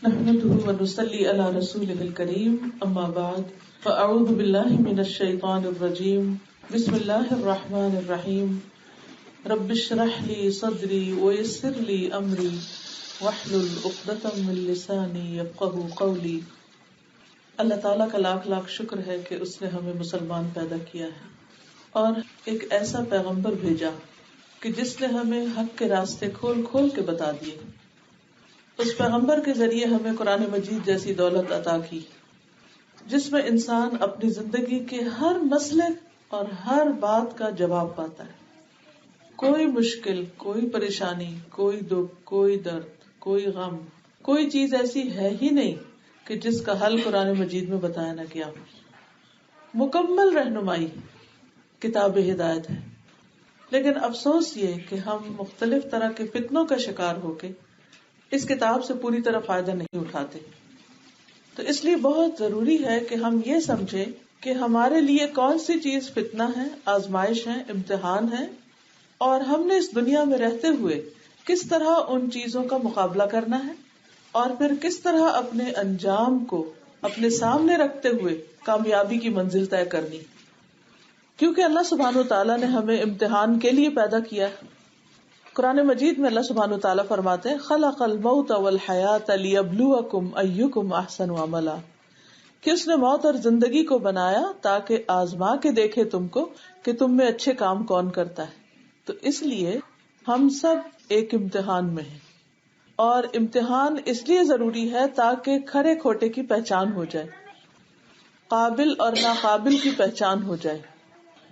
نحمده ونصلي على رسوله الكريم اما بعد فاعوذ بالله من الشيطان الرجيم بسم الله الرحمن الرحيم رب اشرح لي صدري ويسر لي امري واحلل عقدة من لساني يفقهوا قولي۔ اللہ تعالیٰ کا لاکھ لاکھ شکر ہے کہ اس نے ہمیں مسلمان پیدا کیا ہے اور ایک ایسا پیغمبر بھیجا کہ جس نے ہمیں حق کے راستے کھول کھول کے بتا دیے۔ اس پیغمبر کے ذریعے ہمیں قرآن مجید جیسی دولت عطا کی جس میں انسان اپنی زندگی کے ہر مسئلے اور ہر بات کا جواب پاتا ہے۔ کوئی مشکل، کوئی پریشانی، کوئی دکھ، کوئی درد، کوئی غم، کوئی چیز ایسی ہے ہی نہیں کہ جس کا حل قرآن مجید میں بتایا نہ گیا ہو۔ مکمل رہنمائی کتاب ہدایت ہے، لیکن افسوس یہ کہ ہم مختلف طرح کے فتنوں کا شکار ہو کے اس کتاب سے پوری طرح فائدہ نہیں اٹھاتے۔ تو اس لیے بہت ضروری ہے کہ ہم یہ سمجھیں کہ ہمارے لیے کون سی چیز فتنہ ہے، آزمائش ہے، امتحان ہے، اور ہم نے اس دنیا میں رہتے ہوئے کس طرح ان چیزوں کا مقابلہ کرنا ہے اور پھر کس طرح اپنے انجام کو اپنے سامنے رکھتے ہوئے کامیابی کی منزل طے کرنی۔ کیونکہ اللہ سبحانہ وتعالیٰ نے ہمیں امتحان کے لیے پیدا کیا ہے۔ قرآن مجید میں اللہ سبحانہ وتعالیٰ فرماتے ہیں خلق الموت والحیات لیبلوکم ایکم احسن عملا، کہ اس نے موت اور زندگی کو بنایا تاکہ آزما کے دیکھے تم کو کہ تم میں اچھے کام کون کرتا ہے۔ تو اس لیے ہم سب ایک امتحان میں ہیں، اور امتحان اس لیے ضروری ہے تاکہ کھرے کھوٹے کی پہچان ہو جائے، قابل اور ناقابل کی پہچان ہو جائے،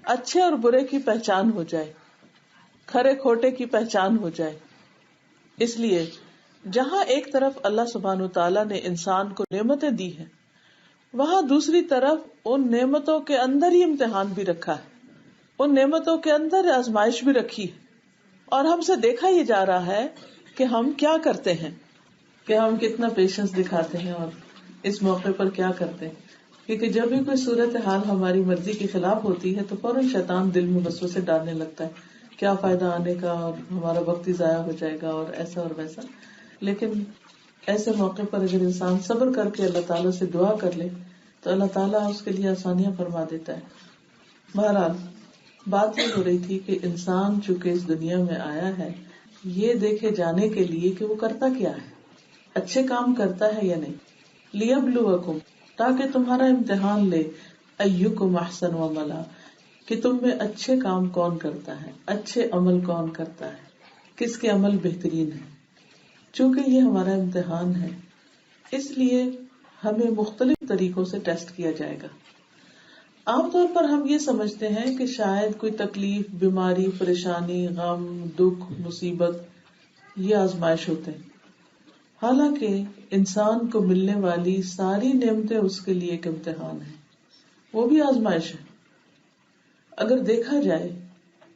اچھے اور برے کی پہچان ہو جائے، کھرے کھوٹے کی پہچان ہو جائے۔ اس لیے جہاں ایک طرف اللہ سبحانہ تعالیٰ نے انسان کو نعمتیں دی ہیں، وہاں دوسری طرف ان نعمتوں کے اندر ہی امتحان بھی رکھا ہے، ان نعمتوں کے اندر آزمائش بھی رکھی ہے، اور ہم سے دیکھا یہ جا رہا ہے کہ ہم کیا کرتے ہیں، کہ ہم کتنا پیشنس دکھاتے ہیں اور اس موقع پر کیا کرتے ہیں۔ کیونکہ جب بھی کوئی صورتحال ہماری مرضی کے خلاف ہوتی ہے تو فوراً شیطان دل میں وسوسے ڈالنے لگتا ہے، کیا فائدہ آنے کا، اور ہمارا وقت ہی ضائع ہو جائے گا، اور ایسا اور ویسا۔ لیکن ایسے موقع پر اگر انسان صبر کر کے اللہ تعالیٰ سے دعا کر لے تو اللہ تعالیٰ اس کے لیے آسانیاں فرما دیتا ہے۔ بہرحال بات یہ ہو رہی تھی کہ انسان چونکہ اس دنیا میں آیا ہے یہ دیکھے جانے کے لیے کہ وہ کرتا کیا ہے، اچھے کام کرتا ہے یا نہیں، لیبلوکم، تاکہ تمہارا امتحان لے، ایکم احسن عملا، کہ تم میں اچھے کام کون کرتا ہے، اچھے عمل کون کرتا ہے، کس کے عمل بہترین ہے۔ چونکہ یہ ہمارا امتحان ہے اس لیے ہمیں مختلف طریقوں سے ٹیسٹ کیا جائے گا۔ عام طور پر ہم یہ سمجھتے ہیں کہ شاید کوئی تکلیف، بیماری، پریشانی، غم، دکھ، مصیبت یہ آزمائش ہوتے ہیں، حالانکہ انسان کو ملنے والی ساری نعمتیں اس کے لیے ایک امتحان ہے، وہ بھی آزمائش ہے۔ اگر دیکھا جائے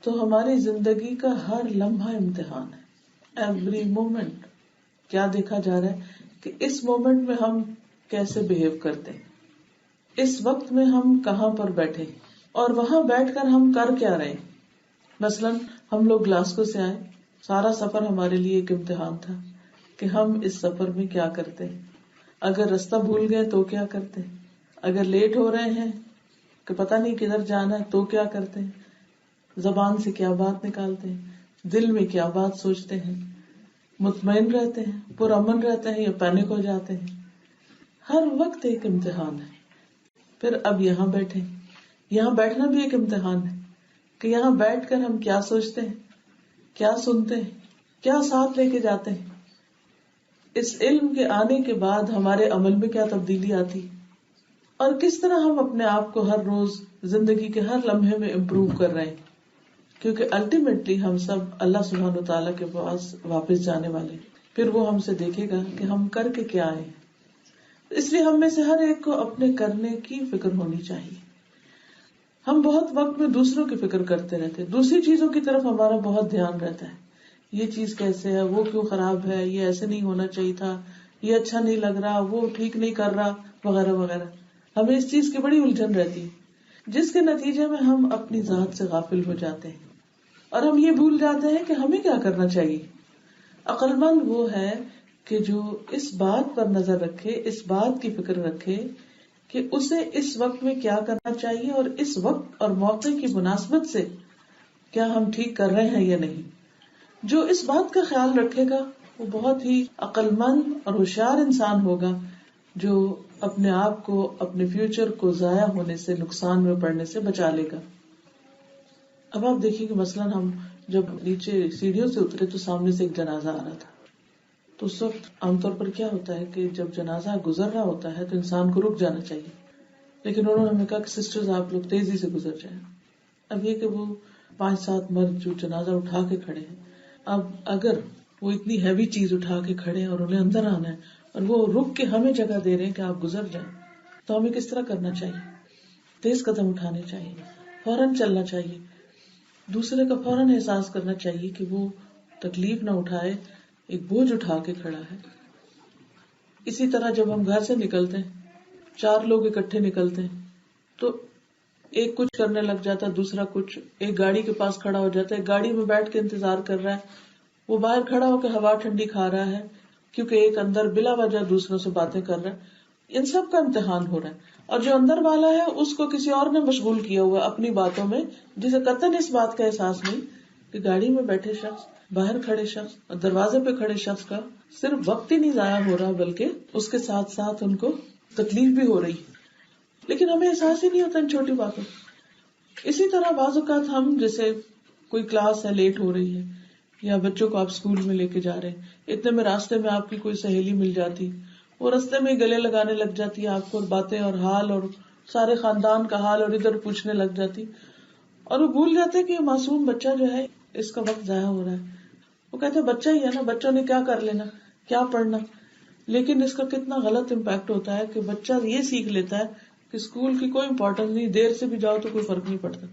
تو ہماری زندگی کا ہر لمحہ امتحان ہے، ایوری مومنٹ۔ کیا دیکھا جا رہا ہے کہ اس مومنٹ میں ہم کیسے بہیو کرتے ہیں، اس وقت میں ہم کہاں پر بیٹھے اور وہاں بیٹھ کر ہم کر کیا رہے۔ مثلاً ہم لوگ گلاسکو سے آئے، سارا سفر ہمارے لیے ایک امتحان تھا کہ ہم اس سفر میں کیا کرتے ہیں، اگر رستہ بھول گئے تو کیا کرتے ہیں، اگر لیٹ ہو رہے ہیں کہ پتہ نہیں کدھر جانا ہے تو کیا کرتے ہیں، زبان سے کیا بات نکالتے ہیں، دل میں کیا بات سوچتے ہیں، مطمئن رہتے ہیں، پرامن رہتے ہیں یا پینک ہو جاتے ہیں۔ ہر وقت ایک امتحان ہے۔ پھر اب یہاں بیٹھے، یہاں بیٹھنا بھی ایک امتحان ہے کہ یہاں بیٹھ کر ہم کیا سوچتے ہیں، کیا سنتے ہیں، کیا ساتھ لے کے جاتے ہیں، اس علم کے آنے کے بعد ہمارے عمل میں کیا تبدیلی آتی، اور کس طرح ہم اپنے آپ کو ہر روز زندگی کے ہر لمحے میں امپروو کر رہے ہیں۔ کیونکہ الٹیمیٹلی ہم سب اللہ سبحانہ وتعالیٰ کے پاس واپس جانے والے، پھر وہ ہم سے دیکھے گا کہ ہم کر کے کیا آئے۔ اس لیے ہم میں سے ہر ایک کو اپنے کرنے کی فکر ہونی چاہیے۔ ہم بہت وقت میں دوسروں کی فکر کرتے رہتے، دوسری چیزوں کی طرف ہمارا بہت دھیان رہتا ہے، یہ چیز کیسے ہے، وہ کیوں خراب ہے، یہ ایسے نہیں ہونا چاہیے تھا، یہ اچھا نہیں لگ رہا، وہ ٹھیک نہیں کر رہا، وغیرہ وغیرہ۔ ہمیں اس چیز کی بڑی الجھن رہتی ہے، جس کے نتیجے میں ہم اپنی ذات سے غافل ہو جاتے ہیں، اور ہم یہ بھول جاتے ہیں کہ ہمیں کیا کرنا چاہیے۔ عقل مند وہ ہے کہ جو اس بات پر نظر رکھے، اس بات کی فکر رکھے کہ اسے اس وقت میں کیا کرنا چاہیے اور اس وقت اور موقع کی مناسبت سے کیا ہم ٹھیک کر رہے ہیں یا نہیں. جو اس بات کا خیال رکھے گا وہ بہت ہی عقل مند اور ہوشیار انسان ہوگا، جو اپنے آپ کو، اپنے فیوچر کو ضائع ہونے سے، نقصان میں پڑنے سے بچا لے گا. اب آپ دیکھیے کہ مثلاً ہم جب نیچے سیڑھیوں سے اترے تو سامنے سے ایک جنازہ آ رہا تھا، تو اس وقت عام طور پر کیا ہوتا ہے کہ جب جنازہ گزر رہا ہوتا ہے تو انسان کو رک جانا چاہیے، لیکن انہوں نے ہمیں کہا کہ سسٹرز آپ لوگ تیزی سے گزر جائیں. اب یہ کہ وہ 5-7 مرد جو جنازہ اٹھا کے کھڑے ہیں، اب اگر وہ اتنی ہیوی چیز اٹھا کے کھڑے ہیں اور انہیں اندر آنا ہے اور وہ رک کے ہمیں جگہ دے رہے ہیں کہ آپ گزر جائیں، تو ہمیں کس طرح کرنا چاہیے؟ تیز قدم اٹھانے چاہیے، فوراً چلنا چاہیے، دوسرے کا فوراً احساس کرنا چاہیے کہ وہ تکلیف نہ اٹھائے، ایک بوجھ اٹھا کے کھڑا ہے. اسی طرح جب ہم گھر سے نکلتے ہیں، 4 لوگ اکٹھے نکلتے ہیں تو ایک کچھ کرنے لگ جاتا ہے، دوسرا کچھ، ایک گاڑی کے پاس کھڑا ہو جاتا ہے، گاڑی میں بیٹھ کے انتظار کر رہا ہے، وہ باہر کھڑا ہو کے ہوا ٹھنڈی کھا رہا ہے کیونکہ ایک اندر بلا وجہ دوسروں سے باتیں کر رہا ہے. ان سب کا امتحان ہو رہا ہے، اور جو اندر والا ہے اس کو کسی اور نے مشغول کیا ہوا اپنی باتوں میں، جسے قطعاً اس بات کا احساس نہیں کہ گاڑی میں بیٹھے شخص، باہر کھڑے شخص اور دروازے پہ کھڑے شخص کا صرف وقت ہی نہیں ضائع ہو رہا بلکہ اس کے ساتھ ساتھ ان کو تکلیف بھی ہو رہی. لیکن ہمیں احساس ہی نہیں ہوتا ان چھوٹی باتوں. اسی طرح بعض اوقات ہم جیسے کوئی کلاس ہے لیٹ ہو رہی ہے، یا بچوں کو آپ اسکول میں لے کے جا رہے ہیں، اتنے میں راستے میں آپ کی کوئی سہیلی مل جاتی، وہ راستے میں گلے لگانے لگ جاتی ہے آپ کو، اور باتیں اور حال اور سارے خاندان کا حال اور ادھر پوچھنے لگ جاتی، اور وہ بھول جاتے کہ یہ معصوم بچہ جو ہے اس کا وقت ضائع ہو رہا ہے. وہ کہتے ہیں بچہ ہی ہے نا، بچوں نے کیا کر لینا، کیا پڑھنا. لیکن اس کا کتنا غلط امپیکٹ ہوتا ہے کہ بچہ یہ سیکھ لیتا ہے کہ اسکول کی کوئی امپورٹنس نہیں، دیر سے بھی جاؤ تو کوئی فرق نہیں پڑتا.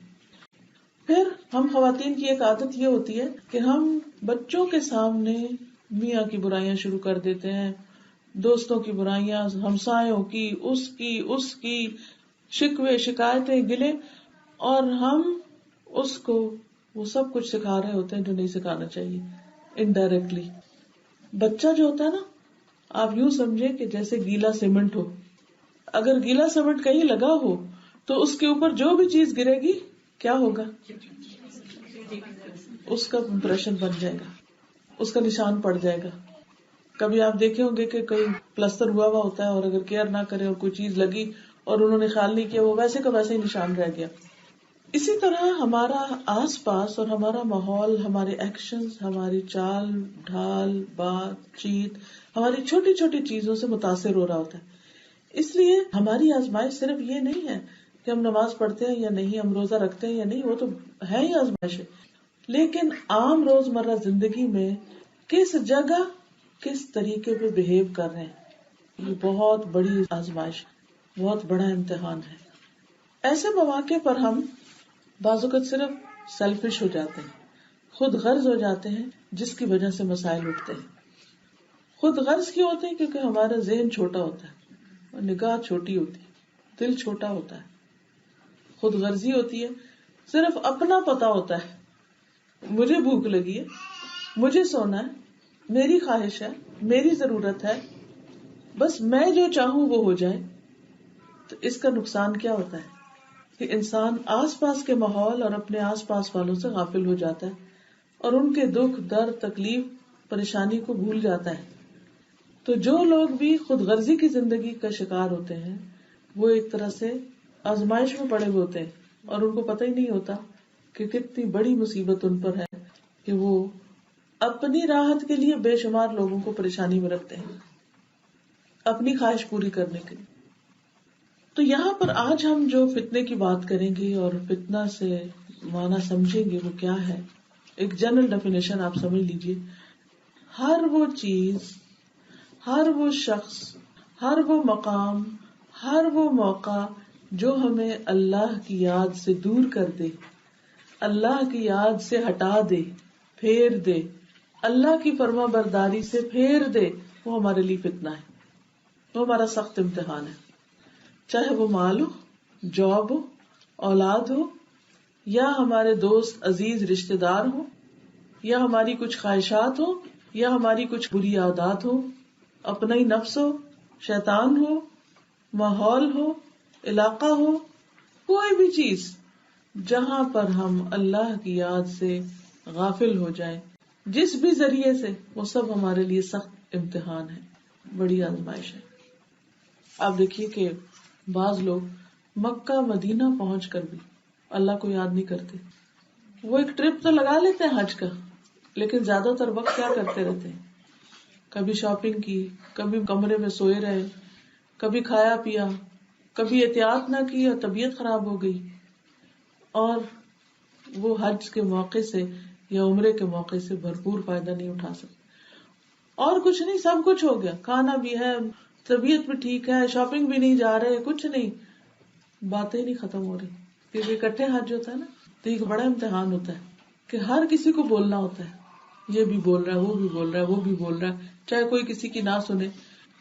پھر ہم خواتین کی ایک عادت یہ ہوتی ہے کہ ہم بچوں کے سامنے میاں کی برائیاں شروع کر دیتے ہیں، دوستوں کی برائیاں، ہمسایوں کی، اس کی شکوے، شکایتیں، گلے، اور ہم اس کو وہ سب کچھ سکھا رہے ہوتے ہیں جو نہیں سکھانا چاہیے انڈائریکٹلی. بچہ جو ہوتا ہے نا، آپ یوں سمجھے کہ جیسے گیلا سیمنٹ ہو. اگر گیلا سیمنٹ کہیں لگا ہو تو اس کے اوپر جو بھی چیز گرے گی کیا ہوگا؟ اس کا امپریشن بن جائے گا، اس کا نشان پڑ جائے گا. کبھی آپ دیکھے ہوں گے کہ کہیں پلستر ہوا ہوتا ہے اور اگر کیئر نہ کرے اور کوئی چیز لگی اور انہوں نے خیال نہیں کیا، وہ ویسے کا ویسے ہی نشان رہ گیا. اسی طرح ہمارا آس پاس اور ہمارا ماحول، ہمارے ایکشنز، ہماری چال ڈھال، بات چیت، ہماری چھوٹی چھوٹی چیزوں سے متاثر ہو رہا ہوتا ہے. اس لیے ہماری آزمائش صرف یہ نہیں ہے کہ ہم نماز پڑھتے ہیں یا نہیں، ہم روزہ رکھتے ہیں یا نہیں، وہ تو ہے ہی آزمائش ہے، لیکن عام روزمرہ زندگی میں کس جگہ کس طریقے پہ بہیو کر رہے ہیں، یہ بہت بڑی آزمائش، بہت بڑا امتحان ہے. ایسے مواقع پر ہم بعض اوقات صرف سیلفش ہو جاتے ہیں، خود غرض ہو جاتے ہیں، جس کی وجہ سے مسائل اٹھتے ہیں. خود غرض کیوں ہوتے ہیں؟ کیونکہ ہمارا ذہن چھوٹا ہوتا ہے، نگاہ چھوٹی ہوتی ہے، دل چھوٹا ہوتا ہے. خود غرضی ہوتی ہے، صرف اپنا پتا ہوتا ہے، مجھے بھوک لگی ہے، مجھے سونا ہے، میری خواہش ہے، میری ضرورت ہے، بس میں جو چاہوں وہ ہو جائے. تو اس کا نقصان کیا ہوتا ہے کہ انسان آس پاس کے ماحول اور اپنے آس پاس والوں سے غافل ہو جاتا ہے اور ان کے دکھ، درد، تکلیف، پریشانی کو بھول جاتا ہے. تو جو لوگ بھی خود غرضی کی زندگی کا شکار ہوتے ہیں وہ ایک طرح سے آزمائش میں پڑے ہوتے ہیں اور ان کو پتہ ہی نہیں ہوتا کہ کتنی بڑی مصیبت ان پر ہے کہ وہ اپنی راحت کے لیے بے شمار لوگوں کو پریشانی میں رکھتے ہیں، اپنی خواہش پوری کرنے کے لیے. تو یہاں پر آج ہم جو فتنے کی بات کریں گے اور فتنہ سے معنی سمجھیں گے وہ کیا ہے، ایک جنرل ڈیفینیشن آپ سمجھ لیجئے. ہر وہ چیز، ہر وہ شخص، ہر وہ مقام، ہر وہ موقع جو ہمیں اللہ کی یاد سے دور کر دے، اللہ کی یاد سے ہٹا دے، پھیر دے، اللہ کی فرما برداری سے پھیر دے، وہ ہمارے لیے فتنہ ہے، وہ ہمارا سخت امتحان ہے. چاہے وہ مال ہو، جاب ہو، اولاد ہو، یا ہمارے دوست، عزیز، رشتہ دار ہو، یا ہماری کچھ خواہشات ہو، یا ہماری کچھ بری عادات ہو، اپنا ہی نفس ہو، شیطان ہو، ماحول ہو، علاقہ ہو، کوئی بھی چیز جہاں پر ہم اللہ کی یاد سے غافل ہو جائیں، جس بھی ذریعے سے، وہ سب ہمارے لیے سخت امتحان ہے، بڑی آزمائش ہے. آپ دیکھیے کہ بعض لوگ مکہ مدینہ پہنچ کر بھی اللہ کو یاد نہیں کرتے. وہ ایک ٹرپ تو لگا لیتے ہیں حج کا، لیکن زیادہ تر وقت کیا کرتے رہتے ہیں؟ کبھی شاپنگ کی، کبھی کمرے میں سوئے رہے، کبھی کھایا پیا، کبھی احتیاط نہ کی اور طبیعت خراب ہو گئی، اور وہ حج کے موقع سے یا عمرے کے موقع سے بھرپور فائدہ نہیں اٹھا سکتے. اور کچھ نہیں، سب کچھ ہو گیا، کھانا بھی ہے، طبیعت بھی ٹھیک ہے، شاپنگ بھی نہیں جا رہے، کچھ نہیں، باتیں نہیں ختم ہو رہی. کیونکہ اکٹھے حج ہوتا ہے نا، تو ایک بڑا امتحان ہوتا ہے کہ ہر کسی کو بولنا ہوتا ہے. یہ بھی بول رہا ہے، وہ بھی بول رہا ہے، وہ بھی بول رہا ہے، چاہے کوئی کسی کی نہ سنے.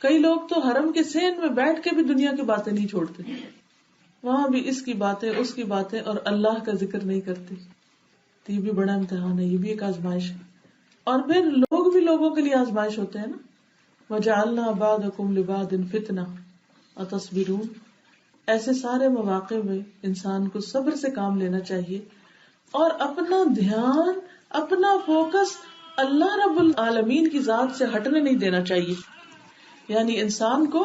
کئی لوگ تو حرم کے صحن میں بیٹھ کے بھی دنیا کی باتیں نہیں چھوڑتے، وہاں بھی اس کی باتیں، اس کی باتیں، اور اللہ کا ذکر نہیں کرتے. تو یہ بھی بڑا امتحان ہے، یہ بھی ایک آزمائش ہے. اور پھر لوگ بھی لوگوں کے لیے آزمائش ہوتے ہیں نا. وَجَعَلْنَا بَعْضَكُمْ لِبَعْضٍ فِتْنَةً أَتَصْبِرُونَ. ایسے سارے مواقع میں انسان کو صبر سے کام لینا چاہیے اور اپنا دھیان، اپنا فوکس اللہ رب العالمین کی ذات سے ہٹنے نہیں دینا چاہیے. یعنی انسان کو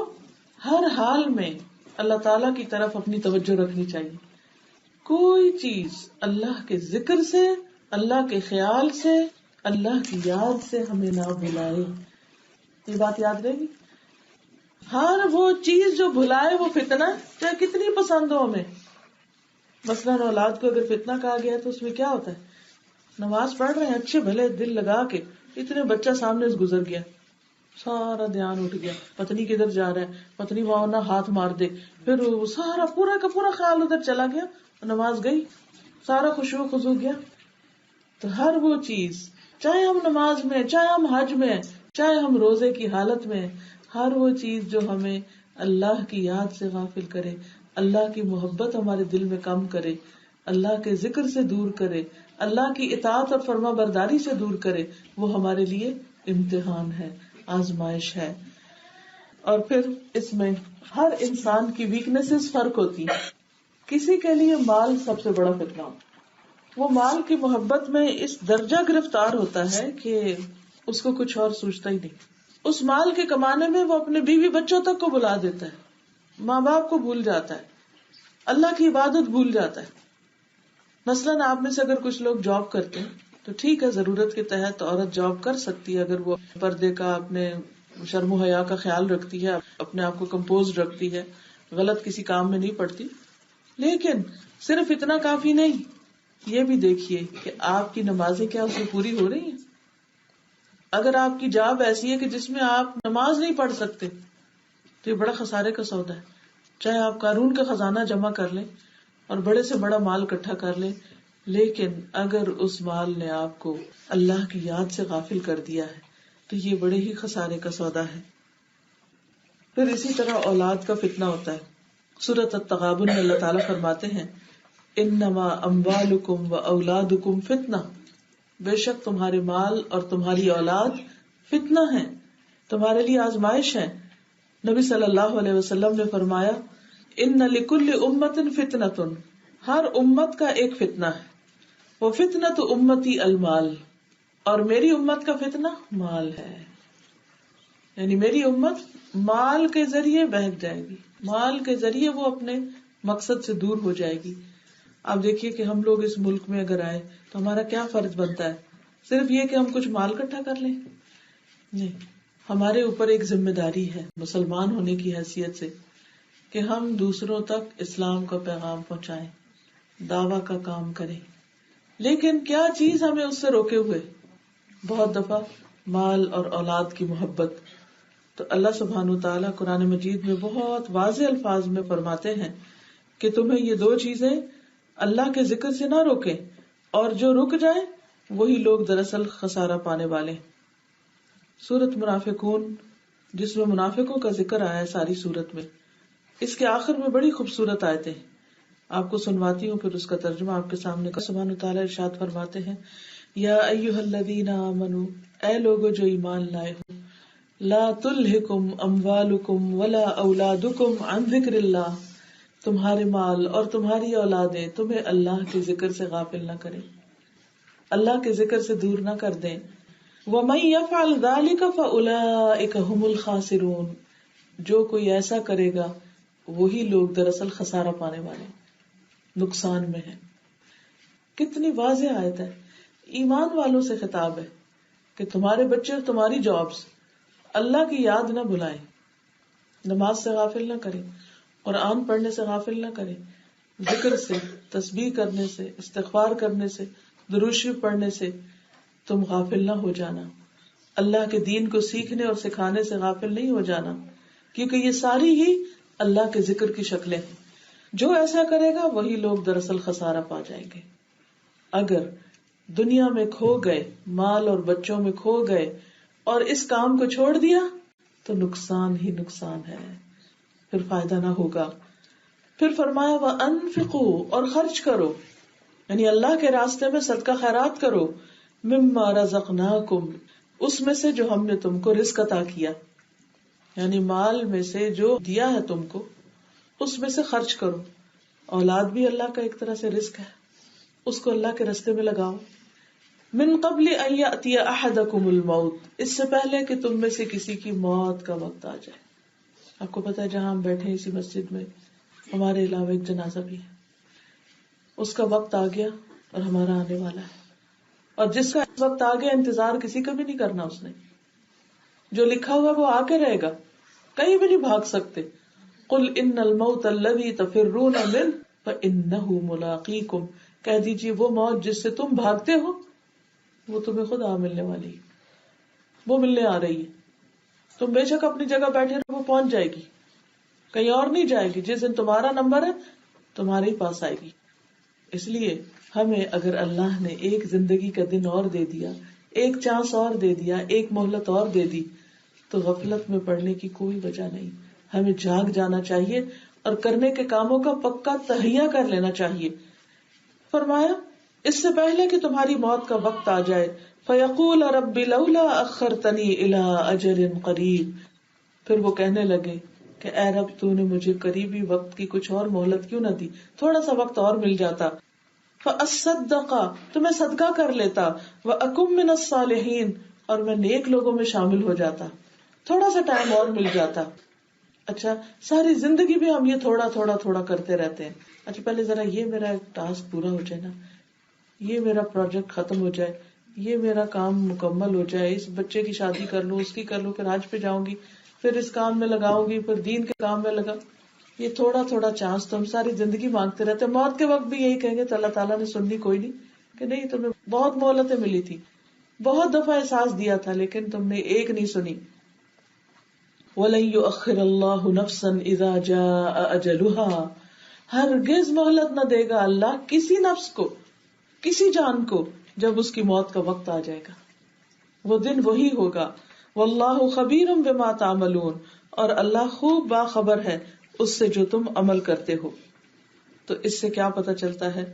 ہر حال میں اللہ تعالی کی طرف اپنی توجہ رکھنی چاہیے. کوئی چیز اللہ کے ذکر سے، اللہ کے خیال سے، اللہ کی یاد سے ہمیں نہ بھلائے. یہ بات یاد رہے گی. ہر وہ چیز جو بھلائے وہ فتنہ، چاہے کتنی پسند ہو ہمیں. مثلاً اولاد کو اگر فتنہ کہا گیا ہے تو اس میں کیا ہوتا ہے؟ نماز پڑھ رہے ہیں اچھے بھلے دل لگا کے، اتنے بچہ سامنے سے گزر گیا، سارا دھیان اٹھ گیا، پتنی کدھر جا رہا ہے، پتنی وہاں نہ ہاتھ مار دے، پھر وہ سارا پورا کا پورا خیال ادھر چلا گیا، نماز گئی، سارا خشوع و خضوع گیا. تو ہر وہ چیز، چاہے ہم نماز میں، چاہے ہم حج میں، چاہے ہم روزے کی حالت میں، ہر وہ چیز جو ہمیں اللہ کی یاد سے غافل کرے، اللہ کی محبت ہمارے دل میں کم کرے، اللہ کے ذکر سے دور کرے، اللہ کی اطاعت اور فرما برداری سے دور کرے، وہ ہمارے لیے امتحان ہے، آزمائش ہے. اور پھر اس میں ہر انسان کی ویکنیسز فرق ہوتی ہیں. کسی کے لیے مال سب سے بڑا فتنہ ہوتا ہے، وہ مال کی محبت میں اس درجہ گرفتار ہوتا ہے کہ اس کو کچھ اور سوچتا ہی نہیں. اس مال کے کمانے میں وہ اپنے بیوی بچوں تک کو بلا دیتا ہے، ماں باپ کو بھول جاتا ہے، اللہ کی عبادت بھول جاتا ہے. مثلاً آپ میں سے اگر کچھ لوگ جاب کرتے ہیں تو ٹھیک ہے، ضرورت کے تحت عورت جاب کر سکتی ہے اگر وہ پردے کا، اپنے شرم و حیا کا خیال رکھتی ہے، اپنے آپ کو کمپوز رکھتی ہے، غلط کسی کام میں نہیں پڑتی. لیکن صرف اتنا کافی نہیں، یہ بھی دیکھیے کہ آپ کی نمازیں کیا اس میں پوری ہو رہی ہیں. اگر آپ کی جاب ایسی ہے کہ جس میں آپ نماز نہیں پڑھ سکتے تو یہ بڑا خسارے کا سودا ہے. چاہے آپ قارون کا خزانہ جمع کر لیں اور بڑے سے بڑا مال اکٹھا کر لیں، لیکن اگر اس مال نے آپ کو اللہ کی یاد سے غافل کر دیا ہے تو یہ بڑے ہی خسارے کا سودا ہے. پھر اسی طرح اولاد کا فتنہ ہوتا ہے. سورۃ التغابن میں اللہ تعالیٰ فرماتے ہیں انما اموالکم و اولادکم فتنہ، بے شک تمہارے مال اور تمہاری اولاد فتنہ ہے، تمہارے لیے آزمائش ہے. نبی صلی اللہ علیہ وسلم نے فرمایا ان لکل امت فتنۃ، ہر امت کا ایک فتنہ ہے. وہ فتنۃ امتی المال، اور میری امت کا فتنہ مال ہے. یعنی میری امت مال کے ذریعے بہک جائے گی، مال کے ذریعے وہ اپنے مقصد سے دور ہو جائے گی. آپ دیکھیے کہ ہم لوگ اس ملک میں اگر آئے تو ہمارا کیا فرض بنتا ہے؟ صرف یہ کہ ہم کچھ مال اکٹھا کر لیں؟ نہیں، ہمارے اوپر ایک ذمہ داری ہے مسلمان ہونے کی حیثیت سے کہ ہم دوسروں تک اسلام کا پیغام پہنچائیں، دعویٰ کا کام کریں. لیکن کیا چیز ہمیں اس سے روکے ہوئے؟ بہت دفعہ مال اور اولاد کی محبت. تو اللہ سبحانہ وتعالیٰ قرآن مجید میں بہت واضح الفاظ میں فرماتے ہیں کہ تمہیں یہ دو چیزیں اللہ کے ذکر سے نہ روکیں، اور جو رک جائیں وہی لوگ دراصل خسارہ پانے والے. سورۃ منافقون، جس میں منافقوں کا ذکر آیا ہے ساری سورت میں، اس کے آخر میں بڑی خوبصورت آیتیں آپ کو سنواتی ہوں، پھر اس کا ترجمہ آپ کے سامنے. سبحانہ وتعالیٰ ارشاد فرماتے ہیں یا ایھا الذین آمنوا، اے لوگو جو ایمان لائے ہو، لا تلہکم اموالکم ولا اولادکم عن ذکر اللہ، تمہارے مال اور تمہاری اولادیں تمہیں اللہ کے ذکر سے غافل نہ کریں، اللہ کے ذکر سے دور نہ کر دیں. وَمَن يَفْعَلْ ذَلِكَ فَأُولَٰئِكَ هُمُ الْخَاسِرُونَ، جو کوئی ایسا کرے گا وہی لوگ دراصل خسارہ پانے والے، نقصان میں ہیں. کتنی واضح آیت ہے. ایمان والوں سے خطاب ہے کہ تمہارے بچے اور تمہاری جابز اللہ کی یاد نہ بلائیں، نماز سے غافل نہ کریں، قرآن پڑھنے سے غافل نہ کریں، ذکر سے، تسبیح کرنے سے، استغفار کرنے سے، درود شریف پڑھنے سے تم غافل نہ ہو جانا. اللہ کے دین کو سیکھنے اور سکھانے سے غافل نہیں ہو جانا، کیونکہ یہ ساری ہی اللہ کے ذکر کی شکلیں ہیں. جو ایسا کرے گا وہی لوگ دراصل خسارہ پا جائیں گے. اگر دنیا میں کھو گئے، مال اور بچوں میں کھو گئے اور اس کام کو چھوڑ دیا تو نقصان ہی نقصان ہے، پھر فائدہ نہ ہوگا. پھر فرمایا وَأَنفِقُوا، اور خرچ کرو، یعنی اللہ کے راستے میں صدقہ خیرات کرو، مما رزقناکم، اس میں سے جو ہم نے تم کو رزق عطا کیا، یعنی مال میں سے جو دیا ہے تم کو اس میں سے خرچ کرو. اولاد بھی اللہ کا ایک طرح سے رزق ہے، اس کو اللہ کے راستے میں لگاؤ. من قبل ان یأتی احدکم الموت، اس سے پہلے کہ تم میں سے کسی کی موت کا وقت آ جائے. آپ کو پتا ہے جہاں ہم بیٹھے اسی مسجد میں ہمارے علاوہ ایک جنازہ بھی ہے، اس کا وقت آ گیا اور ہمارا آنے والا ہے. اور جس کا وقت آ گیا انتظار کسی کا بھی نہیں کرنا، اس نے جو لکھا ہوا وہ آ کے رہے گا، کہیں بھی نہیں بھاگ سکتے. قل ان الموت الذی تفرون منہ فانہ ملاقیکم، کہہ دیجیے وہ موت جس سے تم بھاگتے ہو وہ تمہیں خود آ ملنے والی ہے، وہ ملنے آ رہی ہے. تم بے شک اپنی جگہ بیٹھے رہو، وہ پہنچ جائے گی، کہیں اور نہیں جائے گی. جس دن تمہارا نمبر ہے تمہارے ہی پاس آئے گی. اس لیے ہمیں اگر اللہ نے ایک زندگی کا دن اور دے دیا، ایک چانس اور دے دیا، ایک مہلت اور دے دی، تو غفلت میں پڑنے کی کوئی وجہ نہیں. ہمیں جاگ جانا چاہیے اور کرنے کے کاموں کا پکا تہیہ کر لینا چاہیے. فرمایا اس سے پہلے کہ تمہاری موت کا وقت آ جائے، فیقول رب لولا اخرتنی الی اجل قریب، پھر وہ کہنے لگے کہ اے رب تو نے مجھے قریبی وقت کی کچھ اور مہلت کیوں نہ دی، تھوڑا سا وقت اور مل جاتا. فاصدق، تو میں صدقہ کر لیتا، واکن من الصالحین، اور میں نیک لوگوں میں شامل ہو جاتا، تھوڑا سا ٹائم اور مل جاتا. اچھا ساری زندگی بھی ہم یہ تھوڑا تھوڑا تھوڑا کرتے رہتے ہیں. اچھا پہلے ذرا یہ میرا ٹاسک پورا ہو جائے نا، یہ میرا پروجیکٹ ختم ہو جائے، یہ میرا کام مکمل ہو جائے، اس بچے کی شادی کر لوں، اس کی کر لوں، پھر حج پہ جاؤں گی، پھر اس کام میں لگاؤں گی، پھر دین کے کام میں لگا. یہ تھوڑا تھوڑا چانس تو ہم ساری زندگی مانگتے رہتے. موت کے وقت بھی یہی کہیں گے تو اللہ تعالیٰ نے سننی کوئی نہیں کہ نہیں تمہیں بہت مہلتیں ملی تھی، بہت دفعہ احساس دیا تھا لیکن تم نے ایک نہیں سنی. وَلَن يُؤَخِّرَ اللَّهُ نَفْسًا إِذَا جَاءَ أَجَلُهَا، ہرگز مہلت نہ دے گا اللہ کسی نفس کو، کسی جان کو، جب اس کی موت کا وقت آ جائے گا. وہ دن وہی ہوگا. وَاللَّهُ خَبِيرٌ بِمَا تَعْمَلُونَ، اور اللہ خوب باخبر ہے اس سے جو تم عمل کرتے ہو. تو اس سے کیا پتہ چلتا ہے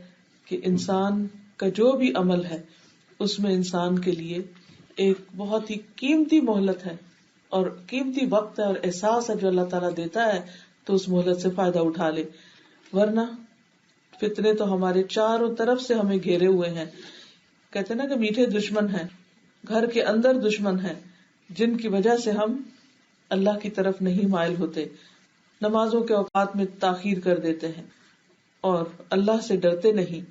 کہ انسان کا جو بھی عمل ہے اس میں انسان کے لیے ایک بہت ہی قیمتی مہلت ہے اور قیمتی وقت ہے اور احساس ہے جو اللہ تعالیٰ دیتا ہے، تو اس مہلت سے فائدہ اٹھا لے. ورنہ فتنے تو ہمارے چاروں طرف سے ہمیں گھیرے ہوئے ہیں. کہتے ہیں نا کہ میٹھے دشمن ہیں، گھر کے اندر دشمن ہیں، جن کی وجہ سے ہم اللہ کی طرف نہیں مائل ہوتے، نمازوں کے اوقات میں تاخیر کر دیتے ہیں اور اللہ سے ڈرتے نہیں.